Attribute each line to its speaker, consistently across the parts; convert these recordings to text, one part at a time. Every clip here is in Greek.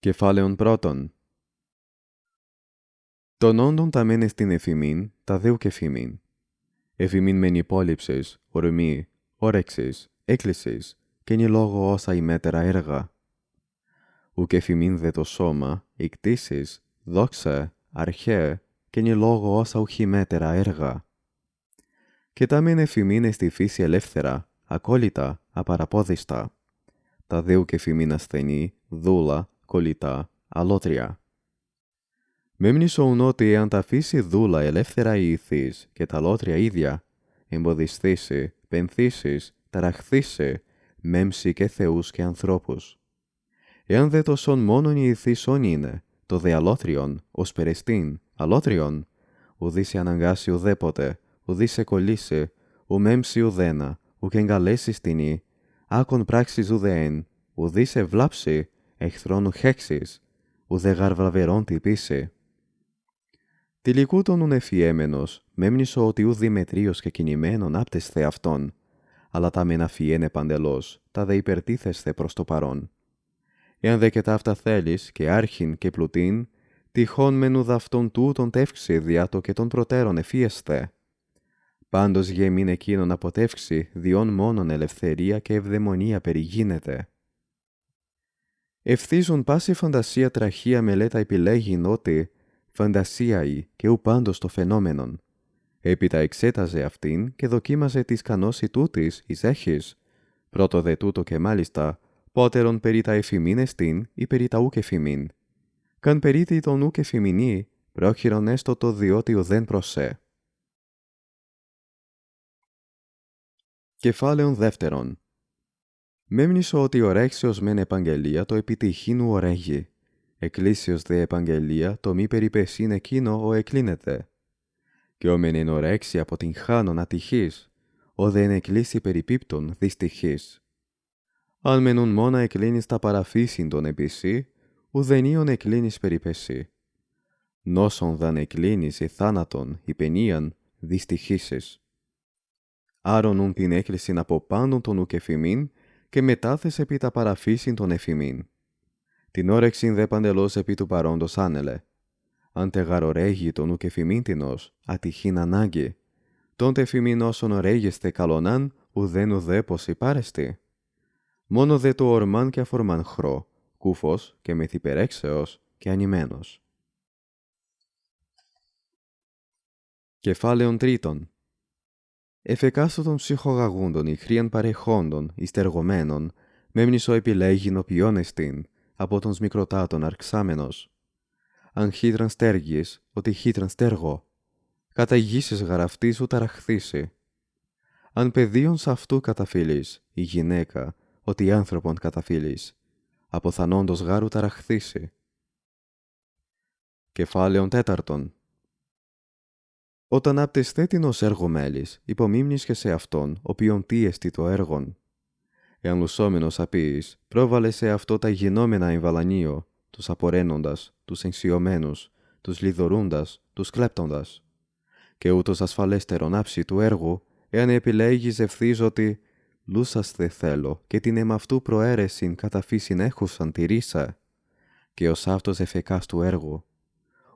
Speaker 1: Κεφάλαιον πρώτον. Των όντων τα μεν εστιν εφημίν, τα δε ουκ εφημίν. Εφημίν μεν υπόλοιψες, ορμή, όρεξες, έκκλησες, και νη λόγω όσα ημέτερα έργα. Ουκ εφημίν δε το σώμα, ικτήσεις, δόξα, αρχαία, και νη λόγω όσα ουχ ημέτερα έργα. Και τα μεν εφημίν εστι φύση ελεύθερα, ακόλυτα, απαραπόδιστα. Τα δε ουκ εφημίν ασθενή, δούλα, κολλητά, αλότρια. Μέμνησον ότι εάν τα φύση δούλα ελεύθερα ηθείς και τα αλότρια ίδια, εμποδιστήσει, πενθήσεις, ταραχθήσει, μέμψη και θεούς και ανθρώπους. Εάν δε το σον μόνον η ηθήσον είναι, το δε αλότριον, ως περαιστήν, αλότριον, ουδή σε αναγκάσει ουδέποτε, ουδή σε κολλήσει, ου μέμψη ουδένα, ουκ εγκαλέσει στηνή, άκον πράξεις ουδέεν, ουδή σε βλάψει, εχθρόν ουχέξεις, ουδέ γαρβλαβερόν τυπήσει. Τυλικούτον ουν εφιέμενος, μέμνησο ότι ουδή μετρίος και κινημένον άπτεσθε αυτόν, αλλά τα μεν αφιένε παντελώς, τα δε υπερτίθεσθε προς το παρόν. Εάν δε και ταύτα θέλεις, και άρχιν και πλουτίν, τυχόν μεν ουδ' αυτόν τούτον τεύξει διά το και των προτέρων εφίεσθε. Πάντως γεμήν εκείνον αποτεύξει, διόν μόνον ελευθερία και ευδαιμονία περιγίνεται. Ευθύζουν πάση φαντασία τραχία μελέτα επιλέγειν ότι φαντασίαη και ου πάντως το φαινόμενον. Έπειτα εξέταζε αυτήν και δοκίμαζε της κανόση τούτης εις έχεις. Πρώτο δε τούτο και μάλιστα, πότερον περί τα εφημίν εστίν ή περί τα ούκ εφημίν. Καν περίτη τον ούκ εφημινή, πρόχειρον έστω το διότι ουδέν προσέ. Κεφάλαιον δεύτερον. Μέμνησο ότι ορέξιος μεν επαγγελία το επιτυχήνου ορέγει. Εκκλήσιος δε επαγγελία το μη περιπεσίν εκείνο ο εκλίνεται. Και ο μεν εν ορέξει από την χάνον ατυχής, ο δε εν εκκλήσει περιπίπτων δυστυχής. Αν μενούν μόνα εκλίνεις τα παραφύσιν τον επισή, ουδενίον εκλίνεις περιπεσί. Νόσον δαν εκλίνεις η θάνατον, η παινίαν, δυστυχήσεις. Άρωνουν την έκκλησιν από πάντων τον ουκ εφημίν, και μετάθες επί τα παραφύσιν των εφημίν. Την όρεξιν δε παντελώς επί του παρόντος άνελε. Αν τε γαρορέγει τον ουκ εφημίντινος, ατυχήν ανάγκη, τον τε εφημίν όσον ορέγεστε καλονάν, ουδέν ουδέπως υπάρεστη. Μόνο δε το ορμάν και αφορμάν χρό, κούφος και μεθυπερέξεως και ανημένος. Κεφάλαιον τρίτον. Εφεκάστο των ψυχογαγούντων ηχρίαν παρεχόντων, ιστεργομένων, μέμνησο επιλέγειν οποιόν εστίν, από τons μικροτάτων αρξάμενος. Αν χύτραν στέργης, ότι χύτραν στέργο, κατά γύσης γραφτής ου ταραχθήσει. Αν παιδίον σ' αυτού καταφύλεις, η γυναίκα, ότι άνθρωπον καταφύλεις, από θανόντος γάρου ταραχθήσει. Κεφάλαιον τέταρτον. Όταν άπτεσθέτην ως έργο μέλης, υπομίμνης και σε αυτόν, οποίον τι εστι το έργον. Εάν λουσόμενος απείς, πρόβαλε σε αυτό τα γινόμενα εμβαλανίο, τους απορρένοντας, τους εγσιωμένους, τους λιδωρούντας, τους κλέπτοντας. Και ούτως ασφαλέστερον άψη του έργου, εάν επιλέγεις ευθύς ότι «λούσαστε θέλω και την εμαυτού προαίρεσιν κατά φύσιν έχουσαν τηρήσα», και ως αυτός εφεκάς του έργου.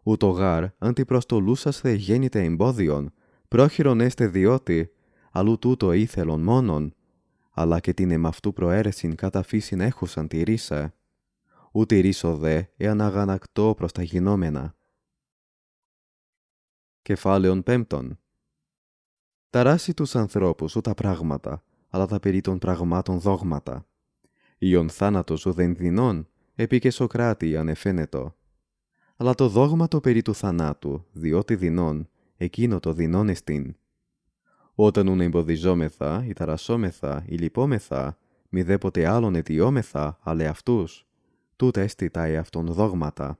Speaker 1: Ούτω γάρ, αντι προς το λούσαστε γέννηται εμπόδιον, πρόχειρον έστε διότι, αλλού τούτο ήθελον μόνον, αλλά και την εμαυτού προαίρεσιν κατά φύσιν έχουσαν τηρήσα. Ου τηρήσω δε, εάν αγανακτώ προς τα γινόμενα. Κεφάλαιον πέμπτον. Ταράσει τους ανθρώπους ου τα πράγματα, αλλά τα περί των πραγμάτων δόγματα. Ιον θάνατος ουδεν δεινών, επί και Σοκράτη ανεφαίνετο. Αλλά το δόγμα το περί του θανάτου, διότι δεινών, εκείνο το δεινών εστίν. Όταν ουν εμποδιζόμεθα, ή ταρασόμεθα, ή λυπόμεθα, μη δέποτε άλλον αιτιόμεθα, αλλά αυτούς, τούτα έστι τα εαυτόν δόγματα.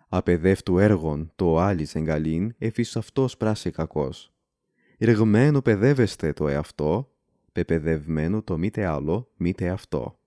Speaker 1: Απεδεύτου έργων, το άλλης εγκαλήν, εφ' αυτός πράσι κακός. Ηργμένο παιδεύεστε το εαυτό, πεπαιδευμένο το μήτε άλλο, μήτε αυτό.